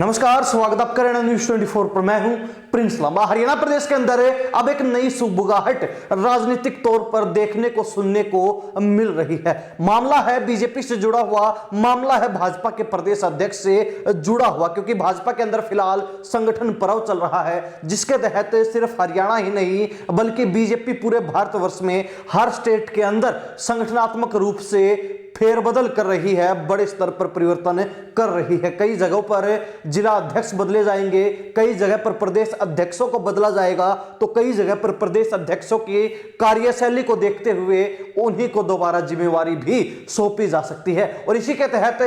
नमस्कार, स्वागत आप करें न्यूज 24 पर। मैं हूं प्रिंस लांबा। हरियाणा प्रदेश के अंदर अब एक नई सुबुगाहट राजनीतिक तौर पर देखने को सुनने को मिल रही है। मामला है बीजेपी से जुड़ा हुआ, मामला है भाजपा के प्रदेश अध्यक्ष से जुड़ा हुआ, क्योंकि भाजपा के अंदर फिलहाल संगठन पर्व चल रहा है, जिसके तहत सिर्फ हरियाणा ही नहीं बल्कि बीजेपी पूरे भारतवर्ष में हर स्टेट के अंदर संगठनात्मक रूप से फेरबदल कर रही है, बड़े स्तर पर परिवर्तन कर रही है। कई जगहों पर जिला अध्यक्ष बदले जाएंगे, कई जगह पर प्रदेश अध्यक्षों को बदला जाएगा, तो कई जगह पर प्रदेश अध्यक्षों की कार्यशैली को देखते हुए उन्हीं को दोबारा जिम्मेवारी भी सौंपी जा सकती है और इसी के तहत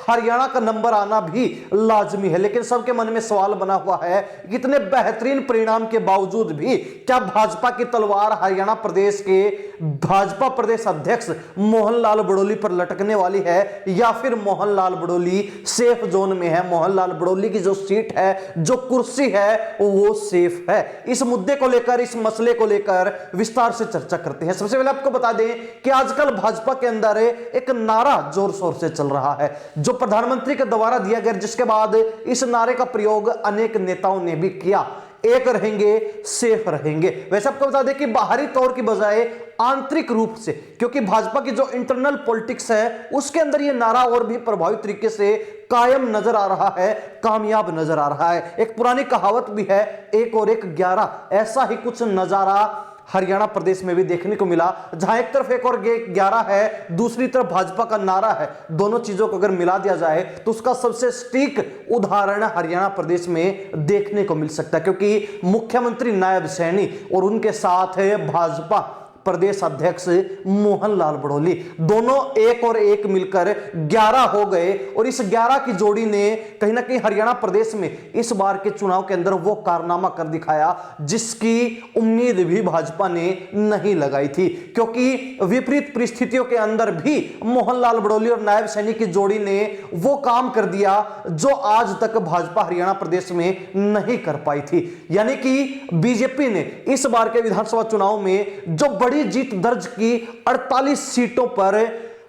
हरियाणा का नंबर आना भी लाजमी है। लेकिन सबके मन में सवाल बना हुआ है, इतने बेहतरीन परिणाम के बावजूद भी क्या भाजपा की तलवार हरियाणा प्रदेश के भाजपा प्रदेश अध्यक्ष मोहनलाल बड़ोली पर लटकने वाली है, या फिर मोहनलाल बड़ोली सेफ जोन में है? मोहनलाल बड़ोली की जो सीट है, जो कुर्सी है, वो सेफ है। इस मुद्दे को लेकर, इस मसले को लेकर विस्तार से चर्चा करते हैं। सबसे पहले आपको बता दें कि आजकल भाजपा के अंदर एक नारा जोर शोर से चल रहा है, जो प्रधानमंत्री के द्वारा दिया गया, जिसके बाद इस नारे का प्रयोग अनेक नेताओं ने भी किया, एक रहेंगे सेफ रहेंगे। वैसे आपको बता दें कि बाहरी तौर की बजाय आंतरिक रूप से, क्योंकि भाजपा की जो इंटरनल पॉलिटिक्स है उसके अंदर यह नारा और भी प्रभावी तरीके से कायम नजर आ रहा है, कामयाब नजर आ रहा है। एक पुरानी कहावत भी है, 1 और 1 11। ऐसा ही कुछ नजारा हरियाणा प्रदेश में भी देखने को मिला, जहां एक तरफ 1 और 11 है, दूसरी तरफ भाजपा का नारा है। दोनों चीजों को अगर मिला दिया जाए तो उसका सबसे सटीक उदाहरण हरियाणा प्रदेश में देखने को मिल सकता है, क्योंकि मुख्यमंत्री नायब सैनी और उनके साथ है भाजपा प्रदेश अध्यक्ष मोहनलाल बड़ोली, दोनों 1 और 1 मिलकर 11 हो गए और इस 11 की जोड़ी ने कहीं ना कहीं हरियाणा प्रदेश में इस बार के चुनाव के अंदर वो कारनामा कर दिखाया जिसकी उम्मीद भी भाजपा ने नहीं लगाई थी, क्योंकि विपरीत परिस्थितियों के अंदर भी मोहनलाल बड़ोली और नायब सैनी की जोड़ी ने वो काम कर दिया जो आज तक भाजपा हरियाणा प्रदेश में नहीं कर पाई थी। यानी कि बीजेपी ने इस बार के विधानसभा चुनाव में जो बड़ी जीत दर्ज की, 48 सीटों पर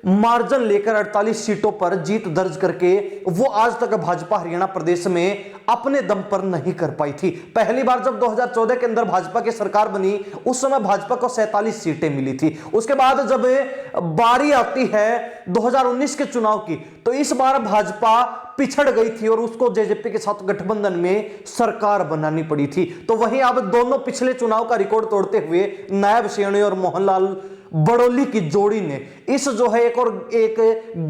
मार्जिन लेकर 48 सीटों पर जीत दर्ज करके, वो आज तक भाजपा हरियाणा प्रदेश में अपने दम पर नहीं कर पाई थी। पहली बार जब 2014 के अंदर भाजपा की सरकार बनी, उस समय भाजपा को 47 सीटें मिली थी। उसके बाद जब बारी आती है 2019 के चुनाव की, तो इस बार भाजपा पिछड़ गई थी और उसको जेजेपी के साथ गठबंधन में सरकार बनानी पड़ी थी। तो वहीं अब दोनों पिछले चुनाव का रिकॉर्ड तोड़ते हुए नायब सैनी और मोहनलाल बड़ोली की जोड़ी ने, इस जो है 1 और 1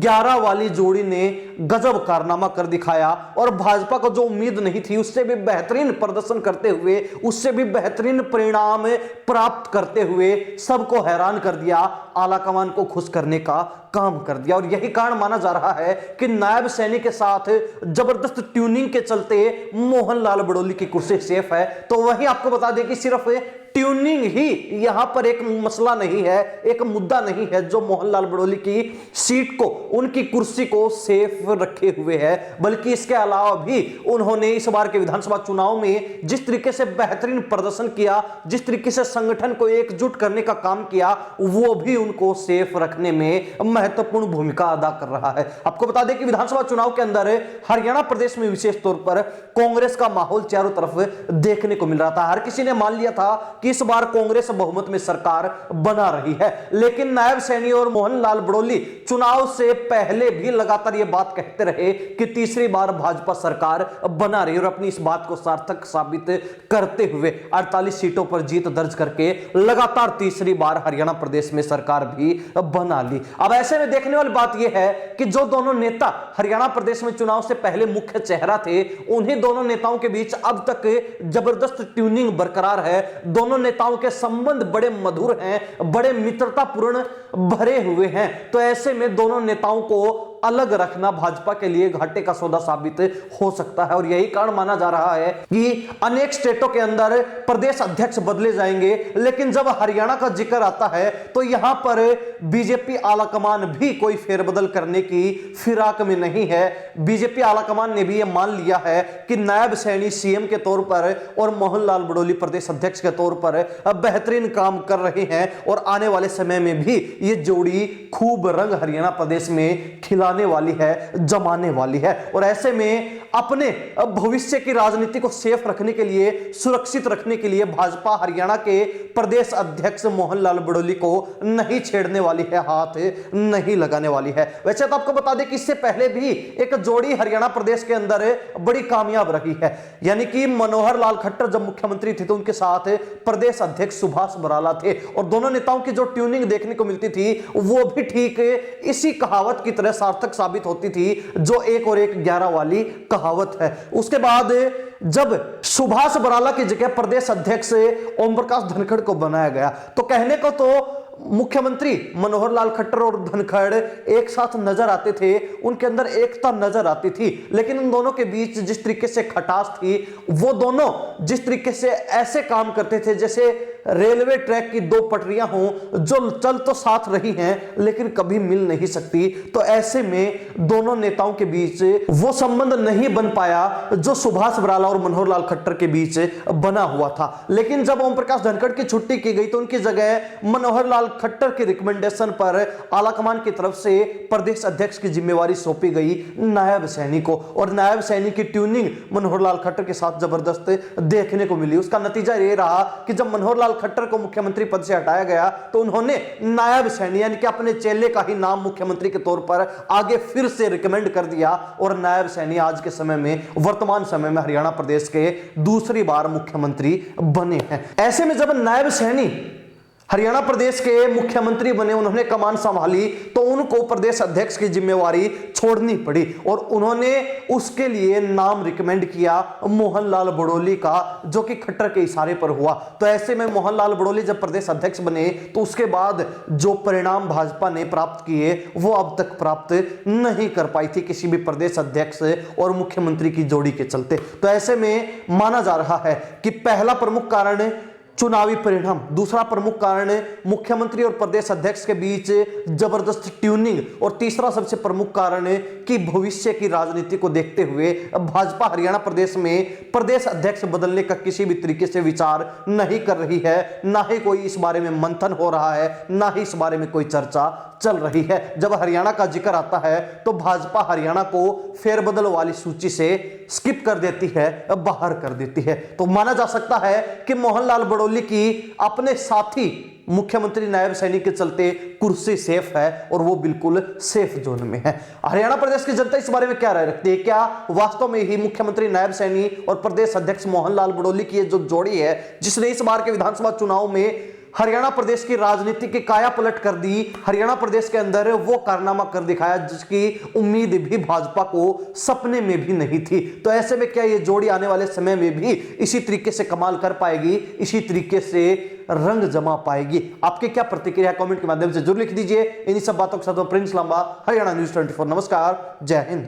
11 वाली जोड़ी ने गजब कारनामा कर दिखाया और भाजपा को जो उम्मीद नहीं थी उससे भी बेहतरीन प्रदर्शन करते हुए, उससे भी बेहतरीन परिणाम प्राप्त करते हुए सबको हैरान कर दिया, आलाकमान को खुश करने का काम कर दिया। और यही कारण माना जा रहा है कि नायब सैनी के साथ जबरदस्त ट्यूनिंग के चलते मोहनलाल बड़ोली की कुर्सी सेफ है। तो वही आपको बता दें कि सिर्फ ट्यूनिंग ही यहां पर एक मसला नहीं है, एक मुद्दा नहीं है जो मोहनलाल बड़ोली की सीट को, उनकी कुर्सी को सेफ रखे हुए है, बल्कि इसके अलावा भी उन्होंने इस बार के विधानसभा चुनाव में जिस तरीके से बेहतरीन प्रदर्शन किया, जिस तरीके से संगठन को एकजुट करने का काम किया, वो भी उनको सेफ रखने में महत्वपूर्ण भूमिका अदा कर रहा है। आपको बता दें कि विधानसभा चुनाव के अंदर हरियाणा प्रदेश में विशेष तौर पर कांग्रेस का माहौल चारों तरफ देखने को मिल रहा था। हर किसी ने मान लिया था कि इस बार कांग्रेस बहुमत में सरकार बना रही है, लेकिन नायब सैनी और मोहनलाल बड़ोली चुनाव से पहले भी लगातार यह बात कहते रहे कि तीसरी बार भाजपा सरकार बना रही है और अपनी इस बात को सार्थक साबित करते हुए 48 सीटों पर जीत दर्ज करके लगातार तीसरी बार हरियाणा प्रदेश में सरकार भी बना ली। अब ऐसे में देखने वाली बात यह है कि जो दोनों नेता हरियाणा प्रदेश में चुनाव से पहले मुख्य चेहरा थे, उन्हीं दोनों नेताओं के बीच अब तक जबरदस्त ट्यूनिंग बरकरार है। दोनों नेताओं के संबंध बड़े मधुर हैं, बड़े मित्रतापूर्ण भरे हुए हैं। तो ऐसे में दोनों नेताओं को अलग रखना भाजपा के लिए घाटे का सौदा साबित हो सकता है और यही कारण माना जा रहा है कि अनेक स्टेटों के अंदर प्रदेश अध्यक्ष बदले जाएंगे, लेकिन जब हरियाणा का जिक्र आता है तो यहां पर बीजेपी आलाकमान भी कोई फेरबदल करने की फिराक में नहीं है। बीजेपी आलाकमान ने भी यह मान लिया है कि नायब सैनी सीएम के तौर पर और मोहनलाल बड़ोली प्रदेश अध्यक्ष के तौर पर बेहतरीन काम कर रहे हैं और आने वाले समय में भी ये जोड़ी खूब रंग हरियाणा प्रदेश में खिला लाने वाली है, जमाने वाली है। और ऐसे में अपने भविष्य की राजनीति को सेफ रखने के लिए, सुरक्षित रखने के लिए भाजपा हरियाणा के प्रदेश अध्यक्ष मोहन लाल बड़ोली को नहीं छेड़ने वाली है, हाथ नहीं लगाने वाली है। वैसे तो आपको बता दें कि इससे पहले भी एक जोड़ी हरियाणा प्रदेश के अंदर बड़ी कामयाब रही है, यानी कि मनोहर लाल खट्टर जब मुख्यमंत्री थे तो उनके साथ प्रदेश अध्यक्ष सुभाष बराला थे, और दोनों नेताओं की जो ट्यूनिंग देखने को मिलती थी वो भी ठीक इसी कहावत की तरह सार्थक साबित होती थी, जो 1 और 1 11 वाली कहावत है। उसके बाद जब सुभाष बराला की जगह प्रदेश अध्यक्ष ओम प्रकाश धनखड़ को बनाया गया, तो कहने को तो मुख्यमंत्री मनोहर लाल खट्टर और धनखड़ एक साथ नजर आते थे, उनके अंदर एकता नजर आती थी, लेकिन उन दोनों के बीच जिस तरीके से खटास थी, वो दोनों जिस तरीके से ऐसे काम करते थे जैसे रेलवे ट्रैक की 2 पटरियां हों जो चल तो साथ रही हैं लेकिन कभी मिल नहीं सकती। तो ऐसे में दोनों नेताओं के बीच वो संबंध नहीं बन पाया जो सुभाष बराला और मनोहर लाल खट्टर के बीच बना हुआ था। लेकिन जब ओम प्रकाश धनखड़ की छुट्टी की गई तो उनकी जगह मनोहर लाल खट्टर के रिकमेंडेशन पर आलाकमान की तरफ से प्रदेश अध्यक्ष की जिम्मेवारी सौंपी गई नायब सैनी को, और नायब सैनी की ट्यूनिंग मनोहर लाल खट्टर के साथ जबरदस्त देखने को मिली। उसका नतीजा ये रहा कि जब मनोहर लाल खट्टर को मुख्यमंत्री पद से हटाया गया तो उन्होंने नायब सैनी यानी कि अपने चेले का ही नाम मुख्यमंत्री के तौर पर आगे फिर से रिकमेंड कर दिया, और नायब सैनी आज के समय में, वर्तमान समय में हरियाणा प्रदेश के दूसरी बार मुख्यमंत्री बने हैं। ऐसे में जब नायब सैनी हरियाणा प्रदेश के मुख्यमंत्री बने, उन्होंने कमान संभाली, तो उनको प्रदेश अध्यक्ष की जिम्मेवारी छोड़नी पड़ी, और उन्होंने उसके लिए नाम रिकमेंड किया मोहन लाल बड़ोली का, जो कि खट्टर के इशारे पर हुआ। तो ऐसे में मोहन लाल बड़ोली जब प्रदेश अध्यक्ष बने तो उसके बाद जो परिणाम भाजपा ने प्राप्त किए वो अब तक प्राप्त नहीं कर पाई थी किसी भी प्रदेश अध्यक्ष और मुख्यमंत्री की जोड़ी के चलते। तो ऐसे में माना जा रहा है कि पहला प्रमुख कारण चुनावी परिणाम, दूसरा प्रमुख कारण मुख्यमंत्री और प्रदेश अध्यक्ष के बीच जबरदस्त ट्यूनिंग, और तीसरा सबसे प्रमुख कारण कि भविष्य की राजनीति को देखते हुए भाजपा हरियाणा प्रदेश में प्रदेश अध्यक्ष बदलने का किसी भी तरीके से विचार नहीं कर रही है, ना ही कोई इस बारे में मंथन हो रहा है, ना ही इस बारे में कोई चर्चा चल रही है। जब हरियाणा का जिक्र आता है तो भाजपा हरियाणा को फेरबदल वाली सूची से स्किप कर देती है, बाहर कर देती है। तो माना जा सकता है कि मोहन लाल बड़ोली की अपने साथी मुख्यमंत्री नायब सैनी के चलते कुर्सी सेफ है, और वो बिल्कुल सेफ जोन में है। हरियाणा प्रदेश की जनता इस बारे में क्या राय रखती है? क्या वास्तव में ही मुख्यमंत्री नायब सैनी और प्रदेश अध्यक्ष मोहन लाल बड़ोली की जो जोड़ी है, जिसने इस बार के विधानसभा चुनाव में हरियाणा प्रदेश की राजनीति की काया पलट कर दी, हरियाणा प्रदेश के अंदर वो कारनामा कर दिखाया जिसकी उम्मीद भी भाजपा को सपने में भी नहीं थी। तो ऐसे में क्या ये जोड़ी आने वाले समय में भी इसी तरीके से कमाल कर पाएगी, इसी तरीके से रंग जमा पाएगी? आपकी क्या प्रतिक्रिया कमेंट के माध्यम से जरूर लिख दीजिए। इन्हीं सब बातों के साथ प्रिंस लांबा, हरियाणा न्यूज 24। नमस्कार, जय हिंद।